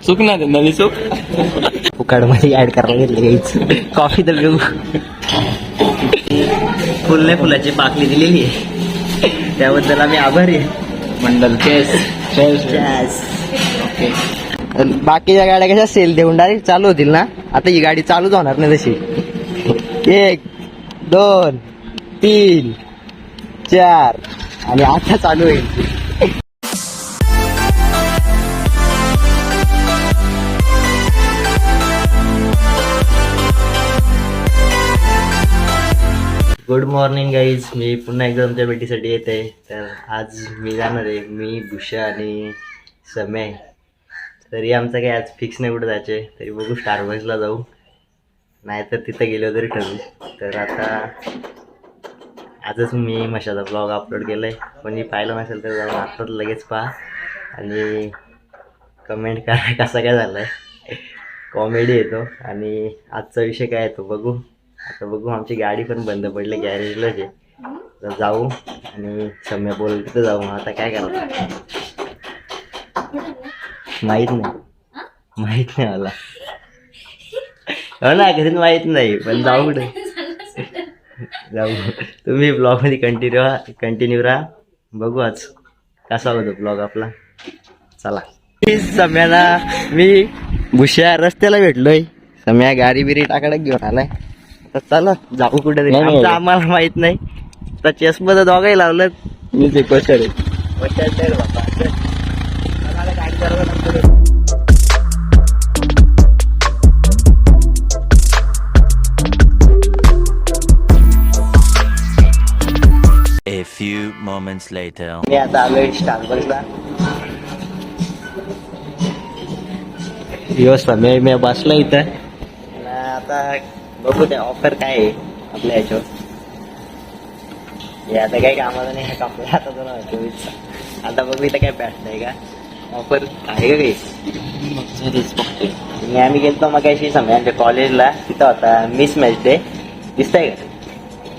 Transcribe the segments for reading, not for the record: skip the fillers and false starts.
चूक ना नवी चूक फुकाड मध्ये ऍड करायला घेतले कॉफी तर घेऊ. फुलाची पाकळी दिलेली आहे त्याबद्दल आम्ही आभारी आहे. मंडल केस ओके. बाकीच्या गाड्या कशा सेल देऊन डायरेक्ट चालू होतील ना, आता ही गाडी चालूच होणार नाही तशी. 1 2 3 4 आणि आता चालू होईल. गुड मॉर्निंग गाईज, मी पुन्हा एकदा तुमच्या भेटीसाठी येत आहे. तर आज मी जाणार आहे, मी भूषा आणि समय. तरी आमचं काही आज फिक्स नाही कुठं जायचे, तरी बघू स्टारबक्सला जाऊ, नाहीतर तिथं गेलो तरी ठरवू. तर आता आजच मी मशाचा ब्लॉग अपलोड केला आहे, कोणी पाहिलं नसेल तर जाऊन आत्ताच लगेच पहा आणि कमेंट करा कसा काय झाला आहे. कॉमेडी येतो आणि आजचा विषय काय येतो बघू. आता बघू, आमची गाडी पण बंद पडली गॅरेजलाच आहे, तर जाऊ आणि सम्य बोल तिथं जाऊ. आता काय करायचं माहीत नाही मला, हो ना घरी माहीत नाही, पण जाऊ कुठे जाऊ. तुम्ही ब्लॉगमध्ये कंटिन्यू राहा, बघू आज कसा होतो ब्लॉग आपला. चला. सम्याला मी भुश्या रस्त्याला भेटलोय, सम्या गाडी बिरी टाकायला घेऊन आलाय. तर चला जाऊ कुठे तरी. आमचं आम्हाला माहित नाही, तर चष्मा दोघाही लावलं. मी ते कशाला A few moments later. मी आता आलोय स्टारबक्सला. समय मी बसलो इथं. आता बघू त्या ऑफर काय आहे आपल्या ह्याच्यावर. हे आता काही कामाला नाही, कापला आता तो नव्हतो. आता बघू इथं काय भेटत आहे का, ऑफर आहे का काही. आम्ही गेलतो मग अशी समय आमच्या कॉलेजला, तिथं होता मिस मॅच डे. दिसतंय का,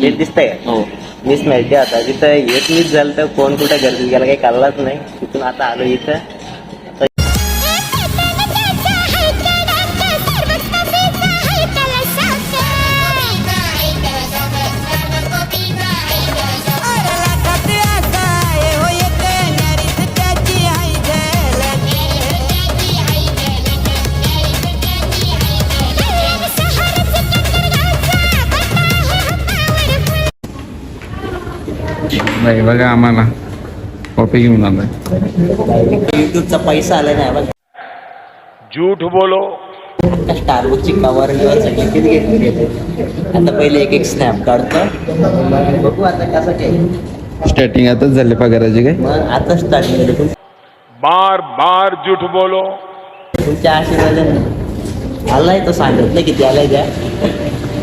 ते दिसतंय का. हो, मिस मॅच डे होता तिथं. एक मिस झालं तर कोण कुठं गर्दीत गेला काही कळलाच नाही. तिथून आता आलो इथं. नाही बघा, आम्हाला कॉफी घेऊन आलाय. युट्यूबचा पैसा आला नाही बघ. झूठ बोलो. स्टारबक्सची कवर किती घेतली. आता पहिले एक स्नॅप काढतो, बघू आता कसं काय. स्टार्टिंग आताच झाले पगाराचे काय. मग आता स्टार्टिंग केलं. बार बार झूठ बोलो. तुमच्या आशीर्वादाने आलाय तो, सांगितलं किती आलाय त्या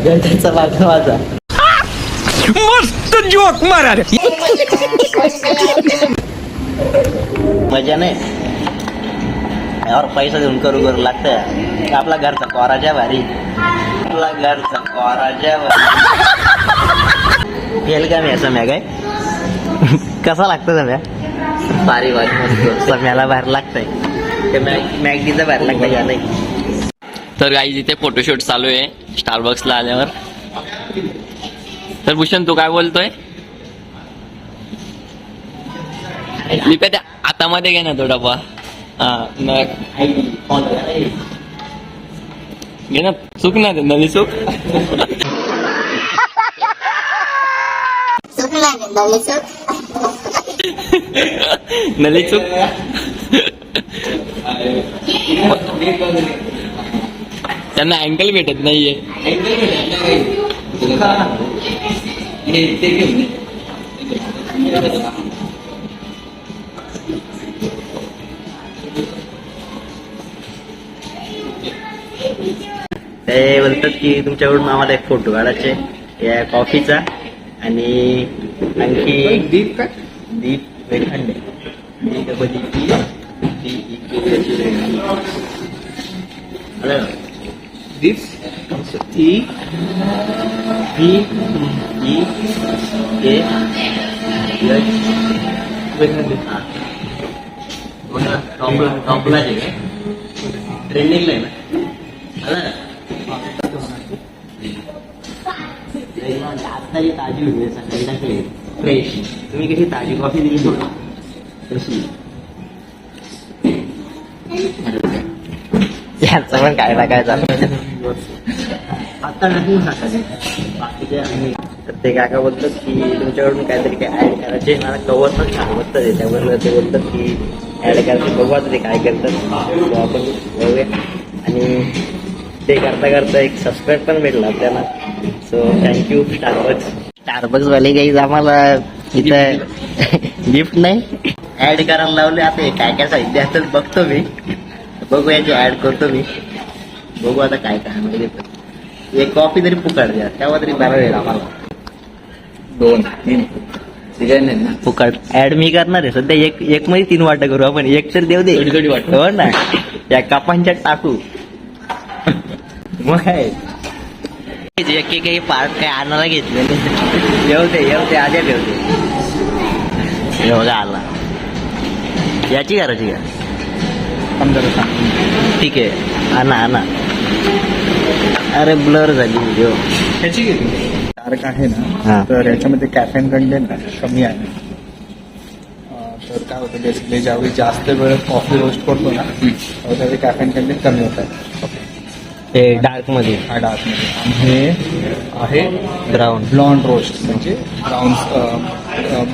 गणपतीचा भाग माझा. मस्त जोक मारा रे. मजा नाही यावर, पैसा देऊन करू लागतंय. आपला घरचा कोराच्या भारी, आपला घरचा कोराच्या भारी. फेल का मी सम्या काय कसा लागतं सम्या. भारी मस्त सम्याला बाहेर लागतंय, मॅगडीचा बाहेर लागतंय का नाही. तर गाईज इथे फोटोशूट चालू आहे स्टारबक्सला आल्यावर. तर भूषण तू काय बोलतोय. लिप्या त्या आतामध्ये घे ना तो डबा. घे ना, चूक ना नवी चूक नली चूक. त्यांना अँकल भेटत नाहीये. ते बोलतात की तुमच्याकडून आम्हाला एक फोटो काढायचे या कॉफीचा आणि आणखी दीप वेखंडे. टॉपला ट्रेंडिंगला आहे ना आला ना? आता ही ताजी होती सकाळी टाकली फ्रेश. तुम्ही कशी ताजी कॉफी दिली थोडं कशी याचं पण काय ना काय चालू आता टाकून टाकायचं बाकीचे आणि ते काका बोलतात की तुमच्याकडून काहीतरी काय ऍड करायचे मला कवर पण छान वाटतं ते त्यावर ते बोलतात की ऍड करायचे बघू आता ते काय करतात आपण बघूया. आणि ते करता करता एक सबस्क्राईब पण भेटला आपल्याला. सो थँक्यू स्टारबक्स वाले काही आम्हाला इथं गिफ्ट नाही ऍड करायला लावले. आता हे काय काय साहित्य असतं बघतो मी बघू याची ऍड करतो मी बघू आता काय काय म्हणजे एक कॉफी तरी फुकट द्या तेव्हा तरी बरं राहील आम्हाला. 2 3 ना फुकट ऍड मी करणार आहे सध्या एक मध्ये 3 वाटा करू आपण एक तर देऊ दे हो ना या कापांच्या टाकू मग काय एक काही पार्ट काय आणायला घेतले येऊ दे आधी ठेवते हे बघा आला याची करायची का 15 सांग. ठीक आहे आणा अरे ब्लर झाली व्हिडिओ ह्याची घेतली डार्क आहे हा. ना तर याच्यामध्ये कॅफेन कंटेंट कमी आहे. तर काय होतं बेसिकली ज्यावेळी जास्त वेळ कॉफी रोस्ट करतो ना त्यावेळी कॅफेन कंटेंट कमी होत आहे ते डार्क मध्ये हा डार्कमध्ये. आणि हे आहे ब्राऊन ब्लॉन्ड रोस्ट म्हणजे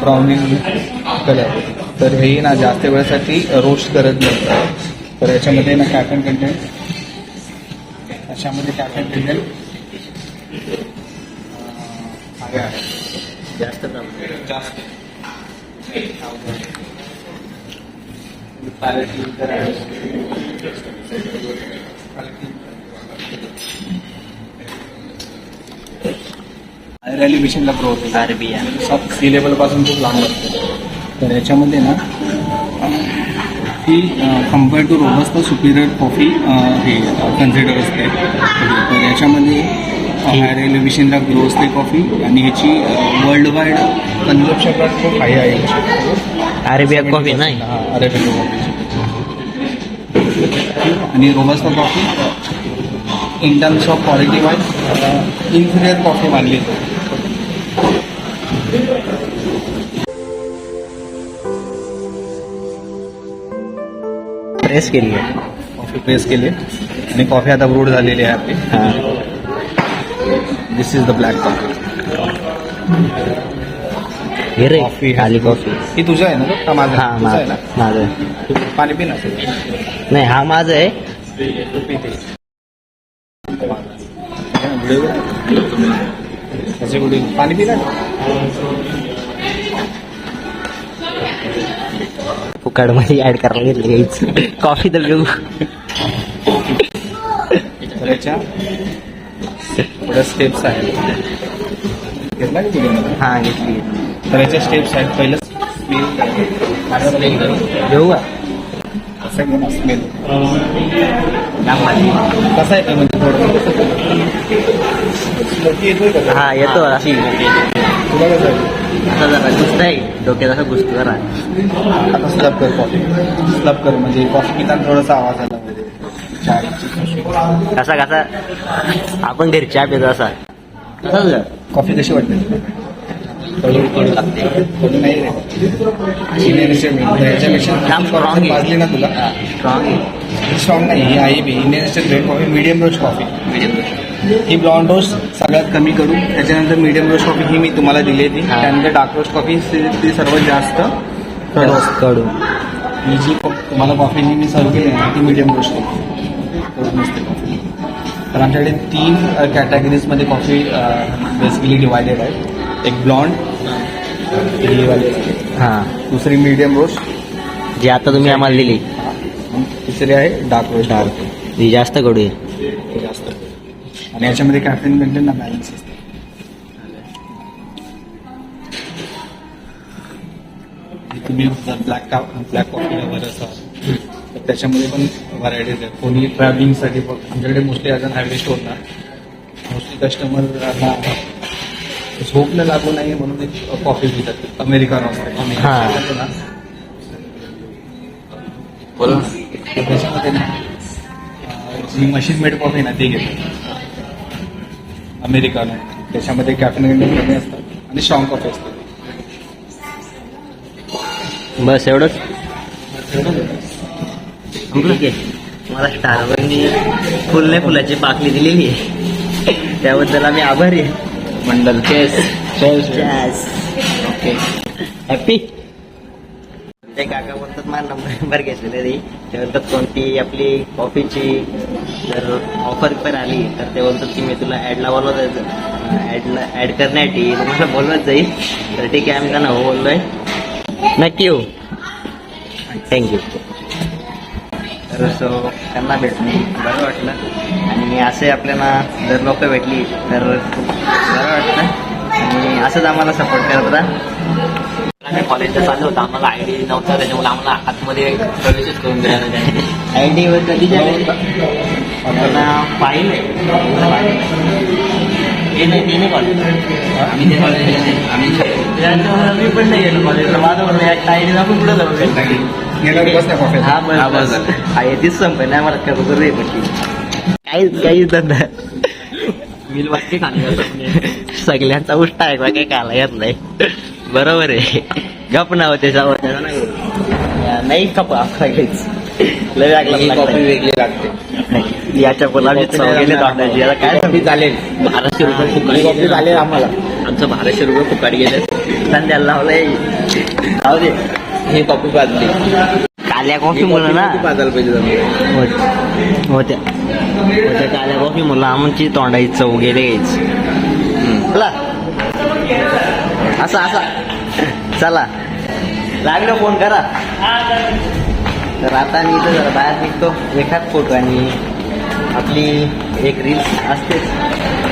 ब्राउनिंग कलर. तर हे ना जास्त वेळेसाठी रोस्ट करत नाही. तर याच्यामध्ये ना कॅफेन कंटेंट अशामध्ये कॅफेन कंटेंट आहे जास्त जास्त हायर एलिव्हेशनला ग्रो होते आरबीया सब सी लेवल पासून खूप लांब असते. तर याच्यामध्ये ना ही compare to Robusta superior coffee हे कन्सिडर असते. तर याच्यामध्ये हायर एलिव्हेशनला ग्रो असते कॉफी आणि ह्याची वर्ल्ड वाईड कन्झप्शन रेट खूप हाय आहे. अरेबिया कॉफी नाही अरेबिया कॉफी आणि Robusta coffee in terms of quality wise inferior coffee मानली जाते. प्रेस केली आहे कॉफी प्रेस केली आणि कॉफी आता ब्रूड झालेली आहे आपली. हां दिस इज द ब्लॅक कॉफी. हे रे कॉफी खाली कॉफी ही तुझं आहे ना का माझं? हा तुझं आहे ना माझं आहे. तू पाणी पी ना. नाही हा माझं आहे तू पिते पाणी पी ना. फुकाड मध्ये ऍड करायला घेतली कॉफी तर घेऊ. तर याच्या थोड्या स्टेप्स आहेत घेतला की व्हिडिओमध्ये? हा घेतली तर याच्या स्टेप्स आहेत. पहिलं स्मेल घेऊ का कसं घेऊ ना स्मेल दाखवायची. कसं आहे म्हणजे थोडं येतोय का? हा येतो अशी तुला कसं आहे? आता जरा घुसत आहे डोक्यात असं घुसतो जरा. आता स्लब कर कॉफी स्लब कर म्हणजे कॉफी पिताना थोडासा आवाज आला पाहिजे. कसा कसा आपण घरी चहा पितो असा कसं कॉफी कशी वाटते? कडू लागते कडू नाही रे. याच्यापेक्षा जाम strong आहे. वाजली ना तुला स्ट्रॉंग स्ट्रॉंग नाही. ही आहे B Indian great coffee medium roast coffee. Medium ही ब्लॉन्ड रोस्ट सगळ्यात कमी करू. त्याच्यानंतर मीडियम रोस्ट कॉफी ही मी तुम्हाला दिली होती. हा. त्यानंतर डार्क रोस्ट कॉफी ती सर्वात जास्त कडू असते. कडू ही जी तुम्हाला कॉफी मी सर्व केली आहे ती मीडियम रोस्ट कॉफी कडू नसते कॉफी. तर आमच्याकडे 3 कॅटेगरीजमध्ये कॉफी बेसिकली डिवायडेड आहे. एक ब्लॉन्ड ही वाली हा दुसरी मीडियम रोस्ट जी आता तुम्ही आम्हाला दिली तिसरी आहे डार्क रोस्ट. डार्क ही जास्त कडू आहे. जास्त आणि याच्यामध्ये कॅफेन कंटेंट ना बॅलन्स असते. तुम्ही ब्लॅक कॉफी वगैरे असाल तर त्याच्यामध्ये पण व्हरायटीज आहेत. कोणी ट्रॅव्हलिंगसाठी आमच्याकडे मोस्टली अजून हायवे स्टोर ना मोस्टली कस्टमर झोप न लागू नाही म्हणून एक कॉफी पितात अमेरिकन असते. बोला त्याच्यामध्ये ना जी मशीन मेड कॉफी ना ते घेतो अमेरिकानो. त्याच्यामध्ये कॅफेन कमी असतात आणि स्ट्रॉंग कॉफी असतात. बस एवढंच संपलं की. मला स्टारबकनी फुलने फुलाची पाकळी दिलेली आहे त्याबद्दल आम्ही आभारी आहे. मंडल चेस ओके हॅपी. ते काका बोलतात मला नंबर घेतलेले रे. ते बोलतात कोणती आपली कॉफीची जर ऑफर पण आली तर ते बोलतात की मी तुला ॲडला बोलवत ॲड करण्यासाठी तुम्हाला बोलवत जाईल. तर ठीक आहे आम्ही त्यांना हो बोललोय. नक्की येऊ. थँक्यू. तर सो त्यांना भेटून बरं वाटलं आणि असे आपल्याला जर लोक भेटली तर खूप बरं वाटतं आणि असंच आम्हाला सपोर्ट करत राहा. आम्ही कॉलेजला चाललो होतो, आम्हाला आयडी नव्हता त्याच्यामुळे आम्हाला आतमध्ये प्रवेशच करून दिला नाही त्याने. आयडी वर कधी त्यांना पाहिलंय हे नाही कॉलेज आम्ही ते कॉलेज आम्ही मी पण नाही गेलो कॉलेजला. माझं म्हणलं एक आयडी दाखवून पुढे जाऊ. बस ना कॉफी. हा बस येतीच संपय नाही मला करू रे पट्टी काहीच धंदा. मिल वाटते खाणे सगळ्यांचा उष्टा आहे काही काला येत नाही. बरोबर आहे. गप नाव त्याच्यावर नाही खपा काहीच लय कॉफी वेगळी लागते. याच्या गुलाबी चव गेले तोंडाची. याला काय कॉफी चालेल. 1200 रुपये फुकाट कॉफी गेले चालेल आम्हाला. आमचं 1200 रुपये फुकाट गेले. संध्याला लावलंय. जाऊ दे. ही कॉफी पाजली. काल्या कॉफी मुलं ना पाजायला पाहिजे. होत्या काल्या कॉफी मुलं आमची तोंडाची चव गेलेच. असा चला लागलं फोन करा. तर आता मी इथं जरा बाहेर निघतो. एखाद फोटो आणि आपली एक रील्स असतेच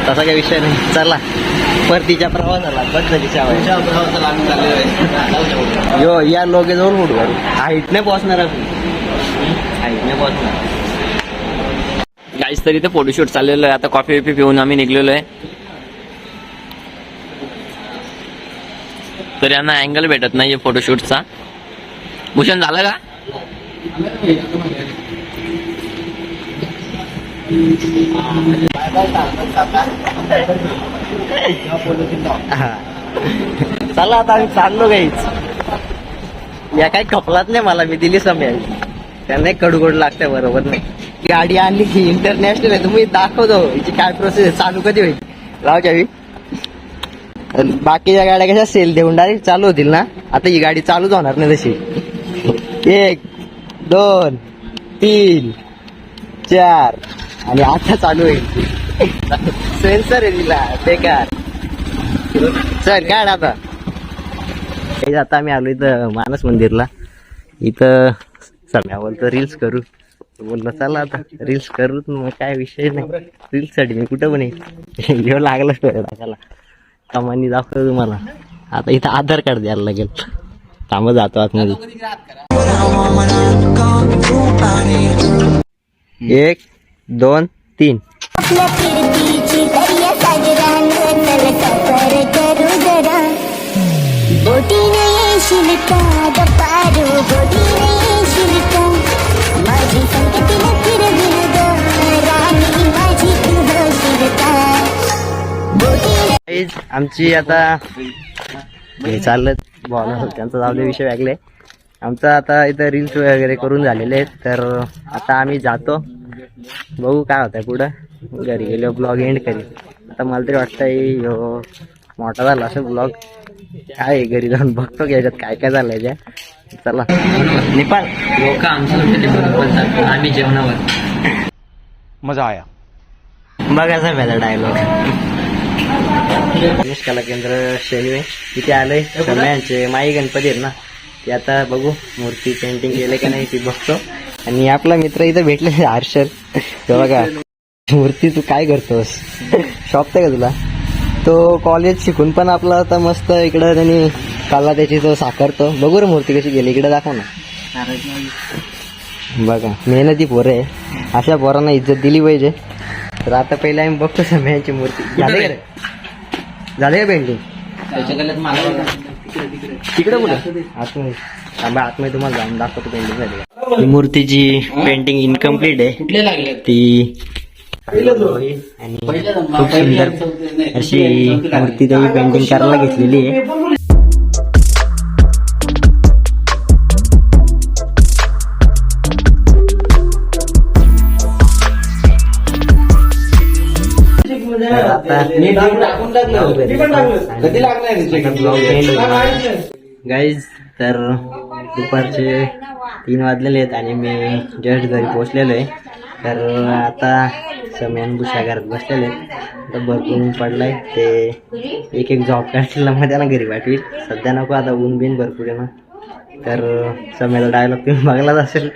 तसा काही विषय नाही. चला परतीच्या प्रवासाला पद्धतीच्या प्रवासाला आम्ही चाललेलो यो या लोकेजवळ फोटो काढू. हाईट नाही पोहोचणार आपण. हाईट नाही पोहोचणार. काहीच तरी ते फोटोशूट चाललेलं आहे. आता कॉफी विफी पिऊन आम्ही निघलेलो आहे. तर यांना अँगल भेटत नाहीये फोटोशूटचा. भूषण झालं का? चला आता आम्ही चाललो गाईच. या काही खपलात नाही मला. मी दिली समय त्यांना कडूगोड लागतंय बरोबर नाही. गाडी आणली की इंटरनॅशनल आहे. तुम्ही दाखवतो हिची काय प्रोसेस आहे. चालू कधी होईल लाव चावी. बाकीच्या गाड्या कशा सेल देऊन डायरेक्ट चालू होतील ना. आता ही गाडी चालूच होणार नाही तशी. 1 2 3 4 आणि आता चालू होईल. सेन्सर आहे तिला बेकार. चल काढ आता. आता आम्ही आलो इथं मानस मंदिरला. इथं सम्या बोलतो रील्स करू. बोललो चला आता रील्स करू. मग काय विषय नाही. रील्स साठी मी कुठं पण येऊ लागला टाकायला. कमानी दाखवतो तुम्हाला. आता इथं आधार कार्ड द्यायला लागेल. थांब जातो आतमध्ये. 1 2 3 आपल्या फिरतीची दर्या सागरानं चल सफर करू जरा. बोटीने येशील का ग पारू. बोटीने येशील का माझी संगतीला फिरवील ग राणी माझी तू होशील का. बोटीने आमची आता हे चाललं बॉल त्यांचा जाऊ दे विषय वेगळे. आमचं आता इथं रील्स वगैरे करून झालेले आहेत. तर आता आम्ही जातो. बघू काय होतंय पुढं. घरी गेलो ब्लॉग एंड करीन. आता मला तरी वाटतंय ह्यो मोठा झाला असं ब्लॉग. काय घरी जाऊन बघतो की याच्यात काय काय झालंय त्या. चला नेपाळ लोक आमच्या आम्ही जेवणावर मजा आया. बघायचा माझा डायलॉग. गणेश कला केंद्र शेलवे तिथे आलंय. सगळ्यांचे माई गणपती आहेत ना. ते आता बघू मूर्ती पेंटिंग केले का नाही ती बघतो. आणि आपला मित्र इथं भेटले हर्षल. ते बघा मूर्ती तू काय करतोस. शॉप आहे का तुला. तो कॉलेज शिकून पण आपला आता मस्त इकडं त्यांनी कला त्याची तो साकारतो. बघू रे मूर्ती कशी गेली. इकडे दाखव ना. बघा मेहनती पोरं आहे. अशा पोरांना इज्जत दिली पाहिजे. तर आता पहिला आम्ही बघतो सगळ्यांची मूर्ती. झाले का पेंटिंग. त्याच्या गल्यात मला तिकडे कुठे आतमध्ये थांबा, आतमध्ये तुम्हाला जाऊन दाखवतो पेंटिंग झाली. ही मूर्तीची पेंटिंग इनकम्प्लीट आहे ती आणि खूप सुंदर अशी मूर्ती त्याची पेंटिंग करायला घेतलेली आहे. गाईज तर दुपारचे 3 वाजलेले आहेत आणि मी जस्ट घरी पोहोचलेलो आहे. तर आता सम्यान बुशा घरात बसलेले आहेत. तर भरपूर ऊन पडलाय ते एक जॉब काढलेला मध्ये ना घरी वाटवी सध्या नको, आता ऊन बिन भरपूर आहे ना. तर सम्याला डायलॉग तुम्ही बघलाच असेल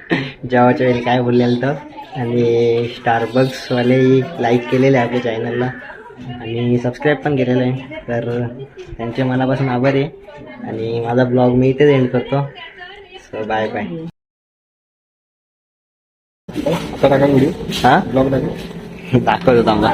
जेव्हाच्या वेळी काय बोललेलं तर. आणि स्टारबक्सवाले लाईक केलेले आहे आपल्या चॅनलला आणि सबस्क्राईब पण केलेलं आहे. तर त्यांचे मनापासून आभार आहे. आणि माझा ब्लॉग मी इथेच एंड करतो. So bye bye. आता टाका व्हिडिओ हां ब्लॉग टाका. दाखवतो थांबा.